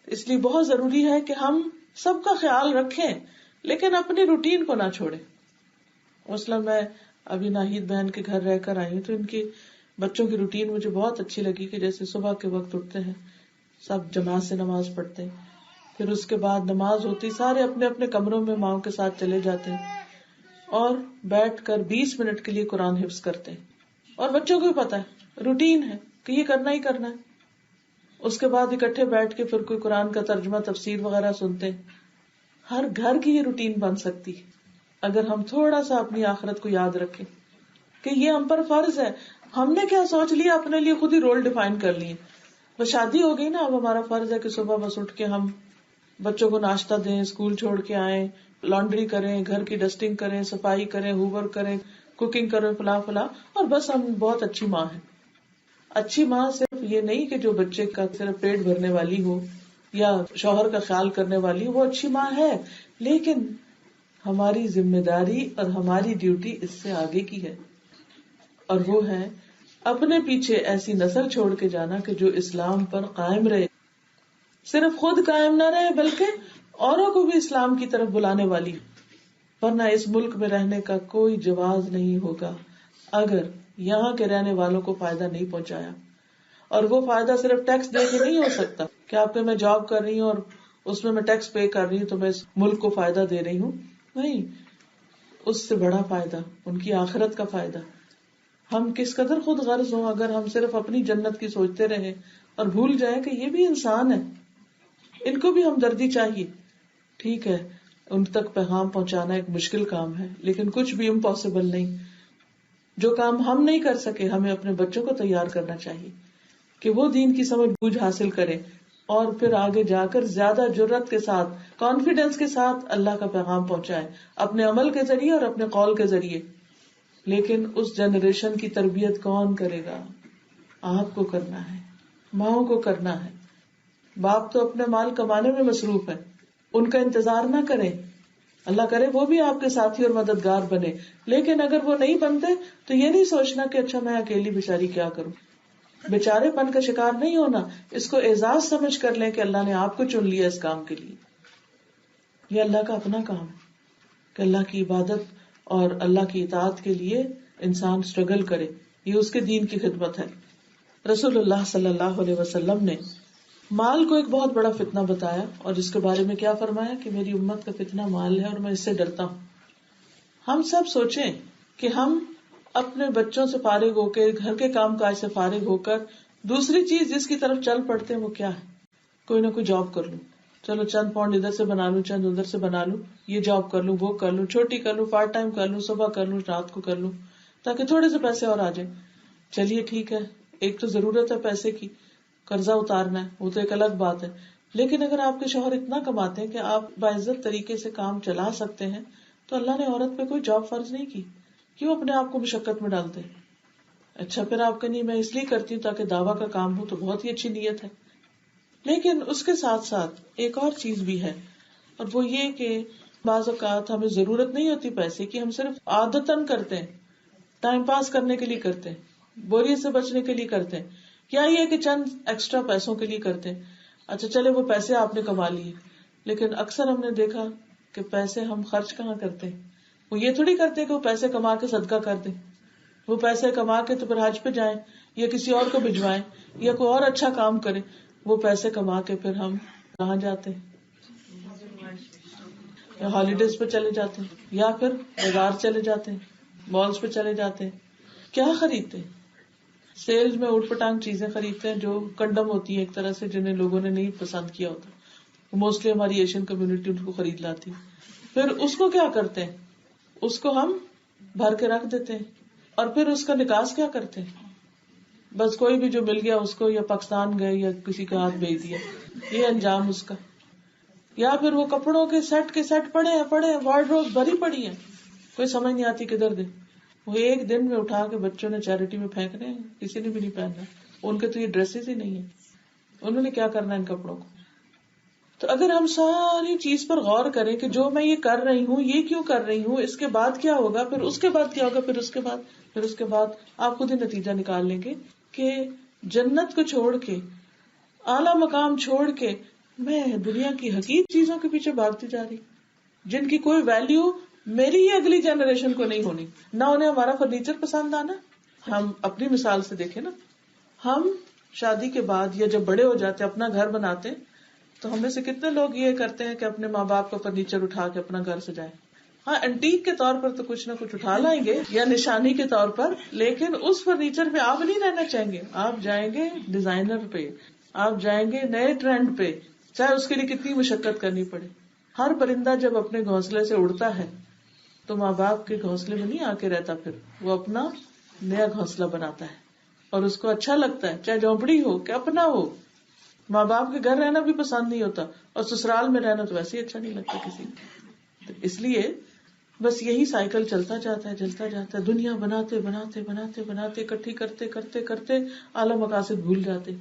اس لیے بہت ضروری ہے کہ ہم سب کا خیال رکھیں لیکن اپنی روٹین کو نہ چھوڑیں. مثلا میں ابھی ناہید بہن کے گھر رہ کر آئی ہوں تو ان کی بچوں کی روٹین مجھے بہت اچھی لگی کہ جیسے صبح کے وقت اٹھتے ہیں، سب جماعت سے نماز پڑھتے ہیں، پھر اس کے بعد نماز ہوتی سارے اپنے اپنے کمروں میں ماؤں کے ساتھ چلے جاتے ہیں اور بیٹھ کر 20 منٹ کے لیے قرآن حفظ کرتے ہیں. اور بچوں کو بھی پتا ہے، روٹین ہے کہ یہ کرنا ہی کرنا ہے. اس کے بعد اکٹھے بیٹھ کے پھر کوئی قرآن کا ترجمہ تفسیر وغیرہ سنتے ہیں. ہر گھر کی یہ روٹین بن سکتی ہے اگر ہم تھوڑا سا اپنی آخرت کو یاد رکھیں کہ یہ ہم پر فرض ہے. ہم نے کیا سوچ لیا، اپنے لیے خود ہی رول ڈیفائن کر لیے. بس شادی ہو گئی نا، اب ہمارا فرض ہے کہ صبح بس اٹھ کے ہم بچوں کو ناشتہ دیں، اسکول چھوڑ کے آئیں، لانڈری کریں، گھر کی ڈسٹنگ کریں، صفائی کریں، ہوور کریں، کوکنگ کریں، فلاں اور بس ہم بہت اچھی ماں ہیں. اچھی ماں صرف یہ نہیں کہ جو بچے کا صرف پیٹ بھرنے والی ہو یا شوہر کا خیال کرنے والی ہو، وہ اچھی ماں ہے، لیکن ہماری ذمہ داری اور ہماری ڈیوٹی اس سے آگے کی ہے، اور وہ ہے اپنے پیچھے ایسی نسل چھوڑ کے جانا کہ جو اسلام پر قائم رہے، صرف خود قائم نہ رہے بلکہ اوروں کو بھی اسلام کی طرف بلانے والی. ورنہ اس ملک میں رہنے کا کوئی جواز نہیں ہوگا اگر یہاں کے رہنے والوں کو فائدہ نہیں پہنچایا. اور وہ فائدہ صرف ٹیکس دے کے نہیں ہو سکتا کہ آپ کے میں جاب کر رہی ہوں اور اس میں ٹیکس پے کر رہی ہوں تو میں اس ملک کو فائدہ دے رہی ہوں. نہیں، اس سے بڑا فائدہ ان کی آخرت کا فائدہ. ہم کس قدر خود غرض ہوں اگر ہم صرف اپنی جنت کی سوچتے رہیں اور بھول جائیں کہ یہ بھی انسان ہے، ان کو بھی ہمدردی چاہیے. ٹھیک ہے، ان تک پیغام پہنچانا ایک مشکل کام ہے، لیکن کچھ بھی امپاسبل نہیں. جو کام ہم نہیں کر سکے ہمیں اپنے بچوں کو تیار کرنا چاہیے کہ وہ دین کی سمجھ بوجھ حاصل کرے اور پھر آگے جا کر زیادہ جرات کے ساتھ، کانفیڈنس کے ساتھ اللہ کا پیغام پہنچائے اپنے عمل کے ذریعے اور اپنے قول کے ذریعے. لیکن اس جنریشن کی تربیت کون کرے گا؟ آپ کو کرنا ہے، ماؤں کو کرنا ہے. باپ تو اپنے مال کمانے میں مصروف ہے، ان کا انتظار نہ کریں. اللہ کرے وہ بھی آپ کے ساتھی اور مددگار بنے، لیکن اگر وہ نہیں بنتے تو یہ نہیں سوچنا کہ اچھا میں اکیلی بیچاری کیا کروں. بیچارے پن کا شکار نہیں ہونا، اس کو اعزاز سمجھ کر لیں کہ اللہ نے آپ کو چن لیا اس کام کے لیے. یہ اللہ کا اپنا کام ہے کہ اللہ کی عبادت اور اللہ کی اطاعت کے لیے انسان اسٹرگل کرے، یہ اس کے دین کی خدمت ہے. رسول اللہ صلی اللہ علیہ وسلم نے مال کو ایک بہت بڑا فتنہ بتایا اور اس کے بارے میں کیا فرمایا کہ میری امت کا فتنہ مال ہے اور میں اس سے ڈرتا ہوں. ہم سب سوچیں کہ ہم اپنے بچوں سے فارغ ہو کے، گھر کے کام کاج سے فارغ ہو کر دوسری چیز جس کی طرف چل پڑتے ہیں وہ کیا ہے؟ کوئی نہ کوئی جاب کر لوں، چلو چند پاؤنڈ ادھر سے بنا لوں، چند ادھر سے بنا لوں، یہ جاب کر لوں، وہ کر لوں، چھوٹی کر لوں، پارٹ ٹائم کر لوں، صبح کر لوں، رات کو کر لوں تاکہ تھوڑے سے پیسے اور آ جائیں. چلیے ٹھیک ہے، ایک تو ضرورت ہے پیسے کی، قرضہ اتارنا ہے، وہ تو ایک الگ بات ہے. لیکن اگر آپ کے شوہر اتنا کماتے ہیں کہ آپ باعزت طریقے سے کام چلا سکتے ہیں تو اللہ نے عورت پہ کوئی جاب فرض نہیں کی، کیوں اپنے آپ کو مشقت میں ڈالتے؟ اچھا پھر آپ کہنی میں اس لیے کرتی ہوں تاکہ دعویٰ کا کام ہو، تو بہت ہی اچھی نیت ہے. لیکن اس کے ساتھ ساتھ ایک اور چیز بھی ہے، اور وہ یہ کہ بعض اوقات ہمیں ضرورت نہیں ہوتی پیسے کی، ہم صرف عادتاً کرتے ہیں، ٹائم پاس کرنے کے لیے کرتے ہیں، بوریت سے بچنے کے لیے کرتے ہیں، یا یہ کہ چند ایکسٹرا پیسوں کے لیے کرتے ہیں. اچھا چلے وہ پیسے آپ نے کما لیے، لیکن اکثر ہم نے دیکھا کہ پیسے ہم خرچ کہاں کرتے ہیں. وہ یہ تھوڑی کرتے کہ وہ پیسے کما کے صدقہ کر دیں، وہ پیسے کما کے تو پھر حج پہ جائیں یا کسی اور کو بھجوائیں یا کوئی اور اچھا کام کریں. وہ پیسے کما کے پھر ہم کہاں جاتے ہیں؟ یا ہالیڈیز پہ چلے جاتے ہیں، یا پھر بازار چلے جاتے ہیں، مالز پہ چلے جاتے ہیں. کیا خریدتے ہیں؟ سیلز میں اوٹ پٹانگ چیزیں خریدتے ہیں جو کنڈم ہوتی ہیں ایک طرح سے، جنہیں لوگوں نے نہیں پسند کیا ہوتا. موسٹلی ہماری ایشین کمیونٹی ان کو خرید لاتی. پھر اس کو کیا کرتے ہیں؟ اس کو ہم بھر کے رکھ دیتے ہیں اور پھر اس کا نکاس کیا کرتے ہیں؟ بس کوئی بھی جو مل گیا اس کو، یا پاکستان گئے یا کسی کے ہاتھ بھیج دیا، یہ انجام اس کا. یا پھر وہ کپڑوں کے سیٹ پڑے ہیں، وارڈروب بھری پڑی ہیں، کوئی سمجھ نہیں آتی کدھر دے. وہ ایک دن میں اٹھا کے بچوں نے چیریٹی میں پھینکنے ہیں، کسی نے بھی نہیں پہننا، ان کے تو یہ ڈریسز ہی نہیں ہیں، انہوں نے کیا کرنا ان کپڑوں کو. تو اگر ہم ساری چیز پر غور کریں کہ جو میں یہ کر رہی ہوں یہ کیوں کر رہی ہوں، اس کے بعد کیا ہوگا، پھر اس کے بعد کیا ہوگا، پھر اس کے بعد آپ خود ہی نتیجہ نکال لیں گے کہ جنت کو چھوڑ کے، اعلیٰ مقام چھوڑ کے میں دنیا کی حقیقی چیزوں کے پیچھے بھاگتی جا رہی جن کی کوئی ویلیو میری ہی اگلی جنریشن کو نہیں ہونی. نہ انہیں ہمارا فرنیچر پسند آنا. ہم اپنی مثال سے دیکھیں نا، ہم شادی کے بعد یا جب بڑے ہو جاتے اپنا گھر بناتے تو ہم میں سے کتنے لوگ یہ کرتے ہیں کہ اپنے ماں باپ کا فرنیچر اٹھا کے اپنا گھر سجائیں. ہاں اینٹیک کے طور پر تو کچھ نہ کچھ اٹھا لائیں گے یا نشانی کے طور پر، لیکن اس فرنیچر پہ آپ نہیں رہنا چاہیں گے. آپ جائیں گے ڈیزائنر پہ، آپ جائیں گے نئے ٹرینڈ پہ، چاہے اس کے لیے کتنی مشقت کرنی پڑے. ہر پرندہ جب اپنے گھونسلے سے اڑتا ہے تو ماں باپ کے گھونسلے میں نہیں آ کے رہتا، پھر وہ اپنا نیا گھونسلہ بناتا ہے اور اس کو اچھا لگتا ہے، چاہے جھونپڑی ہو کہ اپنا ہو. ماں باپ کے گھر رہنا بھی پسند نہیں ہوتا اور سسرال میں رہنا تو ویسے ہی اچھا نہیں لگتا کسی کو. تو اس لیے بس یہی سائیکل چلتا جاتا ہے. دنیا بناتے بناتے بناتے بناتے اکٹھی کرتے کرتے کرتے اعلی مقاصد بھول جاتے.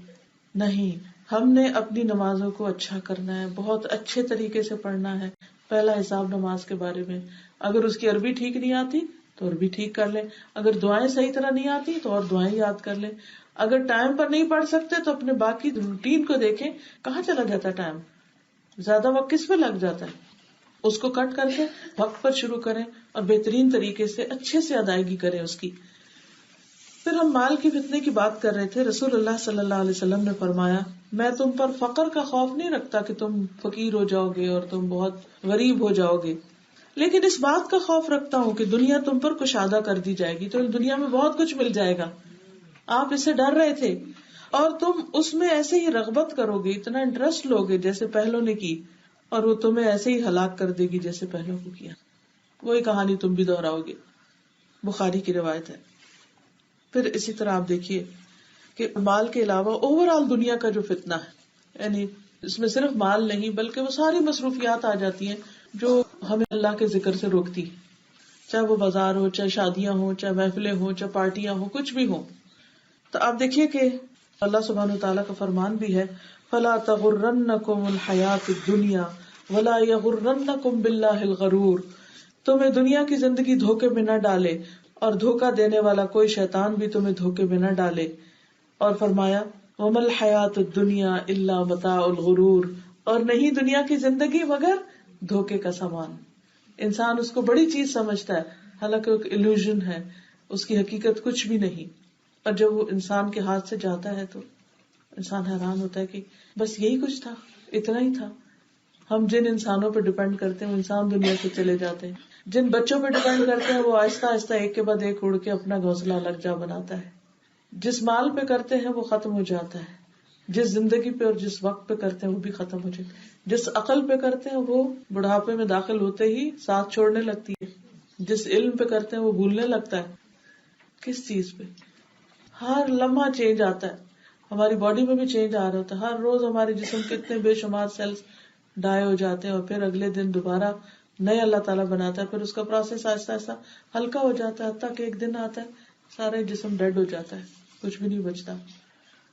نہیں، ہم نے اپنی نمازوں کو اچھا کرنا ہے، بہت اچھے طریقے سے پڑھنا ہے. پہلا حساب نماز کے بارے میں، اگر اس کی عربی ٹھیک نہیں آتی تو عربی ٹھیک کر لیں، اگر دعائیں صحیح طرح نہیں آتی تو اور دعائیں یاد کر لیں. اگر ٹائم پر نہیں پڑھ سکتے تو اپنے باقی روٹین کو دیکھیں، کہاں چلا جاتا ہے ٹائم، زیادہ وقت کس پہ لگ جاتا ہے، اس کو کٹ کر کے وقت پر شروع کریں اور بہترین طریقے سے اچھے سے ادائیگی کریں اس کی. پھر ہم مال کی فتنے کی بات کر رہے تھے. رسول اللہ صلی اللہ علیہ وسلم نے فرمایا، میں تم پر فقر کا خوف نہیں رکھتا کہ تم فقیر ہو جاؤ گے اور تم بہت غریب ہو جاؤ گے، لیکن اس بات کا خوف رکھتا ہوں کہ دنیا تم پر کشادہ کر دی جائے گی. تو دنیا میں بہت کچھ مل جائے گا، آپ اس سے ڈر رہے تھے اور تم اس میں ایسے ہی رغبت کرو گے، اتنا انٹرسٹ لو گے جیسے پہلوں نے کی، اور وہ تمہیں ایسے ہی ہلاک کر دے گی جیسے پہلوں کو کیا. وہی کہانی تم بھی دہراؤ گے. بخاری کی روایت ہے. پھر اسی طرح آپ دیکھیے کہ مال کے علاوہ اوور آل دنیا کا جو فتنہ ہے، یعنی اس میں صرف مال نہیں بلکہ وہ ساری مصروفیات آ جاتی ہیں جو ہمیں اللہ کے ذکر سے روکتی، چاہے وہ بازار ہو، چاہے شادیاں ہوں، چاہے محفلیں ہوں، چاہے پارٹیاں ہوں، کچھ بھی ہوں. تو آپ دیکھیے کہ اللہ سبحانہ وتعالیٰ کا فرمان بھی ہے، فَلَا تَغُرَّنَّكُمُ الْحَيَاةُ الدُّنْيَا وَلَا يَغُرَّنَّكُمْ بِاللَّهِ الْغَرُورُ. تمہیں دنیا کی زندگی دھوکے میں نہ ڈالے اور دھوکہ دینے والا کوئی شیطان بھی تمہیں دھوکے میں نہ ڈالے. اور فرمایا، وَمَا الْحَيَاةُ الدُّنْيَا إِلَّا مَتَاعُ الْغُرُورِ، اور نہیں دنیا کی زندگی مگر دھوکے کا سامان. انسان اس کو بڑی چیز سمجھتا ہے، حالانکہ ایک illusion ہے، اس کی حقیقت کچھ بھی نہیں. اور جب وہ انسان کے ہاتھ سے جاتا ہے تو انسان حیران ہوتا ہے کہ بس یہی کچھ تھا، اتنا ہی تھا. ہم جن انسانوں پہ ڈیپینڈ کرتے ہیں وہ انسان دنیا سے چلے جاتے ہیں. جن بچوں پہ ڈیپینڈ کرتے ہیں وہ آہستہ آہستہ ایک کے بعد ایک اڑ کے اپنا گھونسلہ الگ جا بناتا ہے. جس مال پہ کرتے ہیں وہ ختم ہو جاتا ہے، جس زندگی پہ اور جس وقت پہ کرتے ہیں وہ بھی ختم ہو جاتا ہے. جس عقل پہ کرتے ہیں وہ بڑھاپے میں داخل ہوتے ہی ساتھ چھوڑنے لگتی ہے. جس علم پہ کرتے ہیں وہ بھولنے لگتا ہے. کس چیز پہ؟ ہر لمحہ چینج آتا ہے، ہماری باڈی میں بھی چینج آ رہا ہوتا ہے. ہر روز ہمارے جسم کے اتنے بے شمار سیلز ڈائی ہو جاتے ہیں اور پھر اگلے دن دوبارہ نئے اللہ تعالیٰ بناتا ہے. پھر اس کا پروسیس آہستہ آہستہ ہلکا ہو جاتا ہے، حتیٰ کہ ایک دن آتا ہے سارے جسم ڈیڈ ہو جاتا ہے، کچھ بھی نہیں بچتا.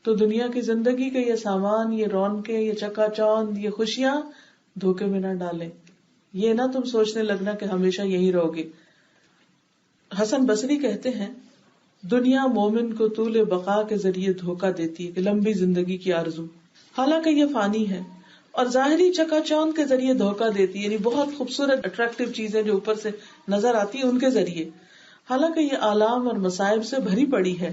تو دنیا کی زندگی کے یہ سامان، یہ رونقیں، یہ چکا چوند، یہ خوشیاں دھوکے میں نہ ڈالیں. یہ نہ تم سوچنے لگنا کہ ہمیشہ یہی رہو گے. حسن بصری کہتے ہیں، دنیا مومن کو طول بقا کے ذریعے دھوکہ دیتی ہے کہ لمبی زندگی کی آرزو، حالانکہ یہ فانی ہے، اور ظاہری چکا چوند کے ذریعے دھوکہ دیتی ہے، یعنی بہت خوبصورت اٹریکٹیو چیزیں جو اوپر سے نظر آتی ہیں ان کے ذریعے، حالانکہ یہ آلام اور مصائب سے بھری پڑی ہے.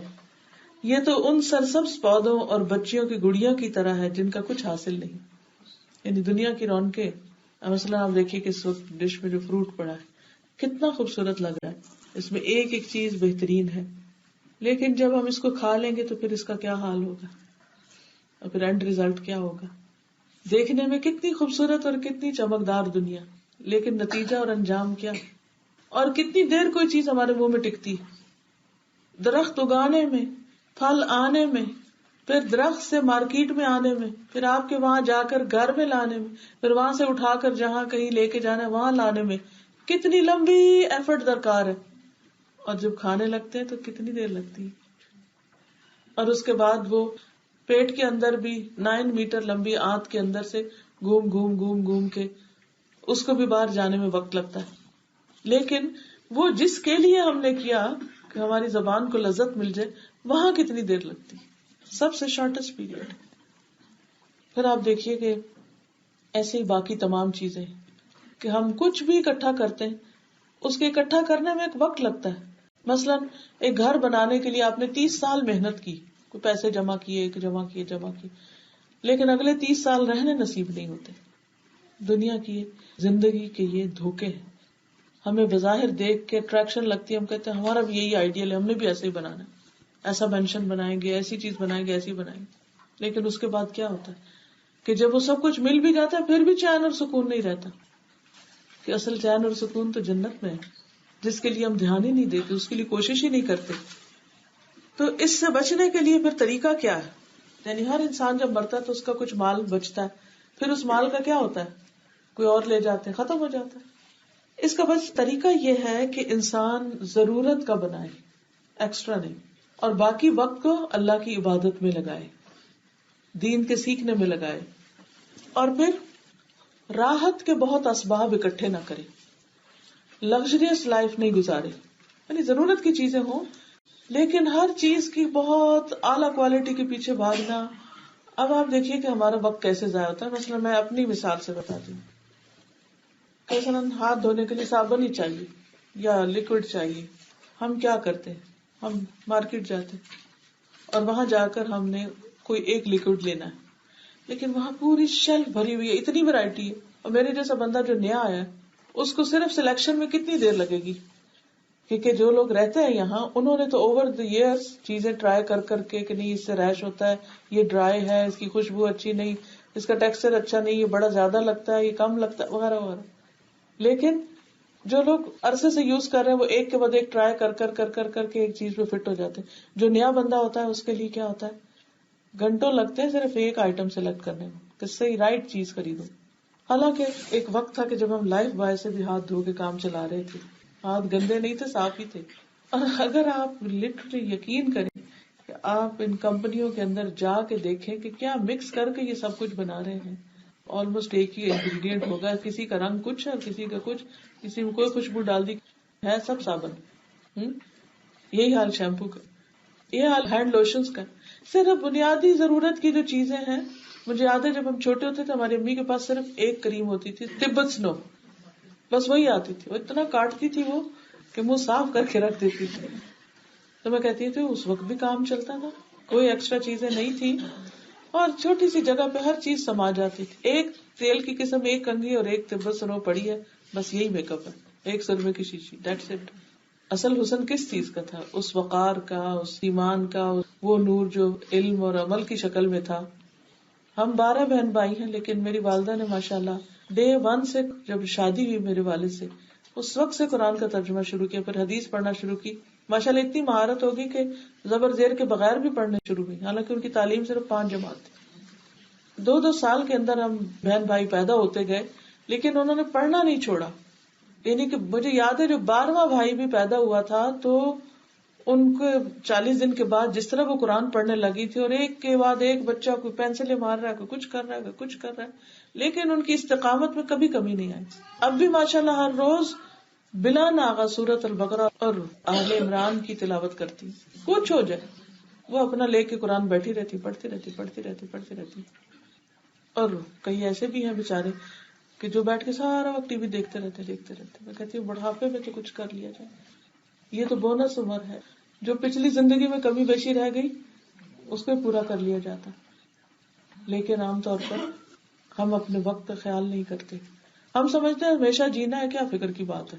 یہ تو ان سرسبز پودوں اور بچیوں کی گڑیوں کی طرح ہے جن کا کچھ حاصل نہیں. یعنی دنیا کی رونقیں، مثلا آپ دیکھیے کہ اس وقت ڈش میں جو فروٹ پڑا ہے کتنا خوبصورت لگ رہا ہے، اس میں ایک ایک چیز بہترین ہے، لیکن جب ہم اس کو کھا لیں گے تو پھر اس کا کیا حال ہوگا اور پھر اینڈ ریزلٹ کیا ہوگا. دیکھنے میں کتنی خوبصورت اور کتنی چمکدار دنیا، لیکن نتیجہ اور انجام کیا، اور کتنی دیر کوئی چیز ہمارے منہ میں ٹکتی. درخت اگانے میں، پھل آنے میں، پھر درخت سے مارکیٹ میں آنے میں، پھر آپ کے وہاں جا کر گھر میں لانے میں، پھر وہاں سے اٹھا کر جہاں کہیں لے کے جانا ہے وہاں لانے میں کتنی لمبی ایفرٹ درکار ہے. اور جب کھانے لگتے ہیں تو کتنی دیر لگتی ہے. اور اس کے بعد وہ پیٹ کے اندر بھی 9 میٹر لمبی آنت کے اندر سے گھوم گھوم گھوم گھوم کے اس کو بھی باہر جانے میں وقت لگتا ہے. لیکن وہ جس کے لیے ہم نے کیا کہ ہماری زبان کو لذت مل جائے، وہاں کتنی دیر لگتی، سب سے شارٹیسٹ پیریڈ. پھر آپ دیکھیے کہ ایسے ہی باقی تمام چیزیں کہ ہم کچھ بھی اکٹھا کرتے ہیں اس کے اکٹھا کرنے میں ایک وقت لگتا ہے. مثلا ایک گھر بنانے کے لیے آپ نے 30 سال محنت کی، کوئی پیسے جمع کیے، لیکن اگلے 30 سال رہنے نصیب نہیں ہوتے. دنیا کی زندگی کے یہ دھوکے ہیں. ہمیں بظاہر دیکھ کے اٹریکشن لگتی ہے، ہم کہتے ہیں ہمارا بھی یہی آئیڈیل ہے، ہم نے بھی ایسے ہی بنانا ہے، ایسا مینشن بنائیں گے، ایسی چیز بنائیں گے، ایسی بنائیں گے. لیکن اس کے بعد کیا ہوتا ہے کہ جب وہ سب کچھ مل بھی جاتا ہے پھر بھی چین اور سکون نہیں رہتا. کہ اصل چین اور سکون تو جنت میں ہے، جس کے لیے ہم دھیان ہی نہیں دیتے، اس کے لیے کوشش ہی نہیں کرتے. تو اس سے بچنے کے لیے پھر طریقہ کیا ہے؟ یعنی ہر انسان جب مرتا ہے تو اس کا کچھ مال بچتا ہے، پھر اس مال کا کیا ہوتا ہے؟ کوئی اور لے جاتے ہیں، ختم ہو جاتا ہے. اس کا بس طریقہ یہ ہے کہ انسان ضرورت کا بنائے، ایکسٹرا نہیں، اور باقی وقت کو اللہ کی عبادت میں لگائے، دین کے سیکھنے میں لگائے، اور پھر راحت کے بہت اسباب اکٹھے نہ کرے، لگژریس لائف نہیں گزارے، یعنی ضرورت کی چیزیں ہوں لیکن ہر چیز کی بہت اعلیٰ کوالٹی کے پیچھے بھاگنا. اب آپ دیکھیے کہ ہمارا وقت کیسے ضائع ہوتا ہے. مثلا میں اپنی مثال سے بتاتی ہوں. مثلا ہاتھ دھونے کے لیے صابن ہی چاہیے یا لکوڈ چاہیے. ہم کیا کرتے ہیں؟ ہم مارکیٹ جاتے ہیں اور وہاں جا کر ہم نے کوئی ایک لکوڈ لینا ہے، لیکن وہاں پوری شیلف بھری ہوئی ہے، اتنی ورائٹی ہے، اور میرے جیسا بندہ جو نیا آیا ہے اس کو صرف سلیکشن میں کتنی دیر لگے گی؟ کیونکہ جو لوگ رہتے ہیں یہاں انہوں نے تو اوور دی ایئرس چیزیں ٹرائی کر کر کے کہ نہیں اس سے ریش ہوتا ہے، یہ ڈرائی ہے، اس کی خوشبو اچھی نہیں، اس کا ٹیکسچر اچھا نہیں، یہ بڑا زیادہ لگتا ہے، یہ کم لگتا ہے، وغیرہ وغیرہ. لیکن جو لوگ عرصے سے یوز کر رہے ہیں وہ ایک کے بعد ایک ٹرائی کر کر کر کر کر کے ایک چیز پہ فٹ ہو جاتے ہیں. جو نیا بندہ ہوتا ہے اس کے لیے کیا ہوتا ہے، گھنٹوں لگتے ہیں صرف ایک آئٹم سلیکٹ کرنے میں کہ صحیح رائٹ چیز خریدو. حالانکہ ایک وقت تھا کہ جب ہم لائف بوائے سے بھی ہاتھ دھو کے کام چلا رہے تھے، ہاتھ گندے نہیں تھے، صاف ہی تھے. اور اگر آپ لٹرلی یقین کریں کہ آپ ان کمپنیوں کے اندر جا کے دیکھیں کہ کیا مکس کر کے یہ سب کچھ بنا رہے ہیں، آلموسٹ ایک ہی انگریڈینٹ ہوگا، کسی کا رنگ کچھ ہے اور کسی کا کچھ، کسی میں کوئی خوشبو ڈال دی ہے، سب صابن. یہی حال شیمپو کا، یہ حال ہینڈ لوشنز کا. صرف بنیادی ضرورت کی جو چیزیں ہیں. مجھے یاد ہے جب ہم چھوٹے ہوتے تھے ہماری امی کے پاس صرف ایک کریم ہوتی تھی، تبت سنو، بس وہی آتی تھی. وہ اتنا کاٹتی تھی وہ کہ منہ صاف کر کے رکھ دیتی تھی. تو میں کہتی تھی اس وقت بھی کام چلتا تھا، کوئی ایکسٹرا چیزیں نہیں تھی اور چھوٹی سی جگہ پہ ہر چیز سما جاتی تھی. ایک تیل کی قسم، ایک کنگھی اور ایک تبت سنو پڑی ہے، بس یہی میک اپ ہے، 100 روپے کی شیشی، دیٹس اٹ. اصل حسن کس چیز کا تھا؟ اس وقار کا، اس ایمان کا، وہ نور جو علم اور عمل کی شکل میں تھا. ہم 12 بہن بھائی ہیں، لیکن میری والدہ نے ماشاءاللہ ڈے 1 سے جب شادی ہوئی میرے والد سے اس وقت سے قرآن کا ترجمہ شروع کیا، پھر حدیث پڑھنا شروع کی. ماشاءاللہ اتنی مہارت ہوگی کہ زبر زیر کے بغیر بھی پڑھنے شروع ہوئی، حالانکہ ان کی تعلیم صرف 5 جماعت تھی. 2 سال کے اندر ہم بہن بھائی پیدا ہوتے گئے، لیکن انہوں نے پڑھنا نہیں چھوڑا. یعنی کہ مجھے یاد ہے جو 12واں بھائی بھی پیدا ہوا تھا تو ان کو 40 دن کے بعد جس طرح وہ قرآن پڑھنے لگی تھی، اور ایک کے بعد ایک بچہ کوئی پینسلیں مار رہا ہے، کوئی کچھ کر رہا ہے، کوئی کچھ کر رہا ہے، لیکن ان کی استقامت میں کبھی کمی نہیں آئی. اب بھی ماشاءاللہ ہر روز بلا ناغہ سورۃ البقرہ اور آل عمران کی تلاوت کرتی. کچھ ہو جائے وہ اپنا لے کے قرآن بیٹھی رہتی، پڑھتی رہتی. اور کئی ایسے بھی ہیں بےچارے کہ جو بیٹھ کے سارا وقت ٹی وی دیکھتے رہتے. میں کہتی ہوں بڑھاپے میں تو کچھ کر لیا جائے. یہ تو بونس عمر ہے، جو پچھلی زندگی میں کمی بیشی رہ گئی اس کو پورا کر لیا جاتا. لیکن عام طور پر ہم اپنے وقت کا خیال نہیں کرتے. ہم سمجھتے ہیں ہمیشہ جینا ہے، کیا فکر کی بات ہے،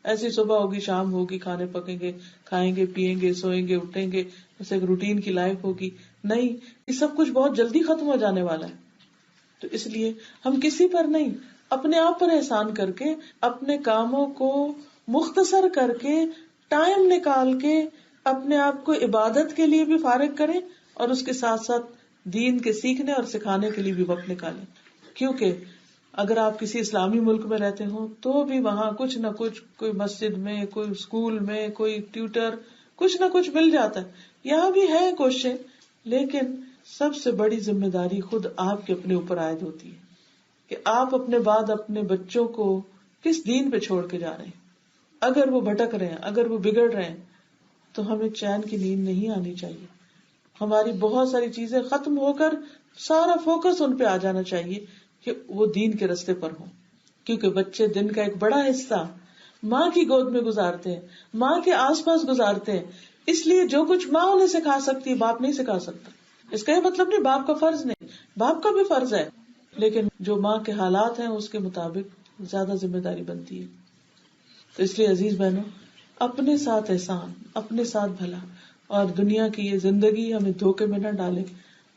ایسی صبح ہوگی شام ہوگی، کھانے پکیں گے، کھائیں گے پیئیں گے، سوئیں گے اٹھیں گے، بس ایک روٹین کی لائف ہوگی. نہیں، یہ سب کچھ بہت جلدی ختم ہو جانے والا ہے. تو اس لیے ہم کسی پر نہیں، اپنے آپ پر احسان کر کے، اپنے کاموں کو مختصر کر کے، ٹائم نکال کے اپنے آپ کو عبادت کے لیے بھی فارغ کریں اور اس کے ساتھ ساتھ دین کے سیکھنے اور سکھانے کے لیے بھی وقت نکالیں. کیونکہ اگر آپ کسی اسلامی ملک میں رہتے ہو تو بھی وہاں کچھ نہ کچھ، کوئی مسجد میں، کوئی اسکول میں، کوئی ٹیوٹر، کچھ نہ کچھ مل جاتا ہے. یہاں بھی ہے کوششیں، لیکن سب سے بڑی ذمہ داری خود آپ کے اپنے اوپر عائد ہوتی ہے کہ آپ اپنے بعد اپنے بچوں کو کس دین پہ چھوڑ کے جا رہے ہیں. اگر وہ بھٹک رہے ہیں، اگر وہ بگڑ رہے ہیں تو ہمیں چین کی نیند نہیں آنی چاہیے. ہماری بہت ساری چیزیں ختم ہو کر سارا فوکس ان پہ آ جانا چاہیے کہ وہ دین کے رستے پر ہوں. کیونکہ بچے دن کا ایک بڑا حصہ ماں کی گود میں گزارتے ہیں، ماں کے آس پاس گزارتے ہیں. اس لیے جو کچھ ماں انہیں سکھا سکتی باپ نہیں سکھا سکتا. اس کا یہ مطلب نہیں باپ کا فرض نہیں، باپ کا بھی فرض ہے، لیکن جو ماں کے حالات ہیں اس کے مطابق زیادہ ذمہ داری بنتی ہے. تو اس لیے عزیز بہنوں، اپنے ساتھ احسان، اپنے ساتھ بھلا، اور دنیا کی یہ زندگی ہمیں دھوکے میں نہ ڈالے،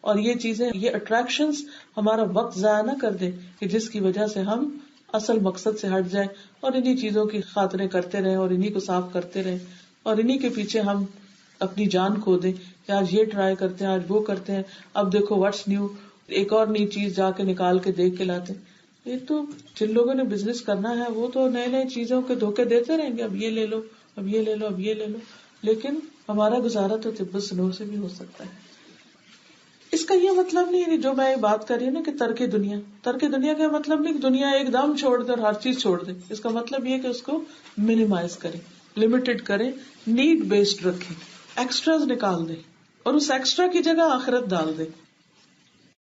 اور یہ چیزیں، یہ اٹریکشنز ہمارا وقت ضائع نہ کر دے کہ جس کی وجہ سے ہم اصل مقصد سے ہٹ جائیں اور انہی چیزوں کی خاطریں کرتے رہیں اور انہی کو صاف کرتے رہیں اور انہی کے پیچھے ہم اپنی جان کھو دیں کہ آج یہ ٹرائی کرتے ہیں، آج وہ کرتے ہیں، اب دیکھو واٹس نیو، ایک اور نئی چیز جا کے نکال کے دیکھ کے لاتے. یہ تو جن لوگوں نے بزنس کرنا ہے وہ تو نئے نئے چیزوں کے دھوکے دیتے رہیں گے، اب یہ لے لو، اب یہ لے لو، اب یہ لے لو، لیکن ہمارا گزارا تو طب الصنوع سے بھی ہو سکتا ہے. اس کا یہ مطلب نہیں جو میں بات کر رہی ہوں نا کہ ترک دنیا کا مطلب نہیں کہ دنیا ایک دم چھوڑ دے اور ہر چیز چھوڑ دے. اس کا مطلب یہ کہ اس کو منیمائز کرے، لمیٹڈ کرے، نیڈ بیسڈ رکھے، ایکسٹراز نکال دے اور اس ایکسٹرا کی جگہ آخرت ڈال دے.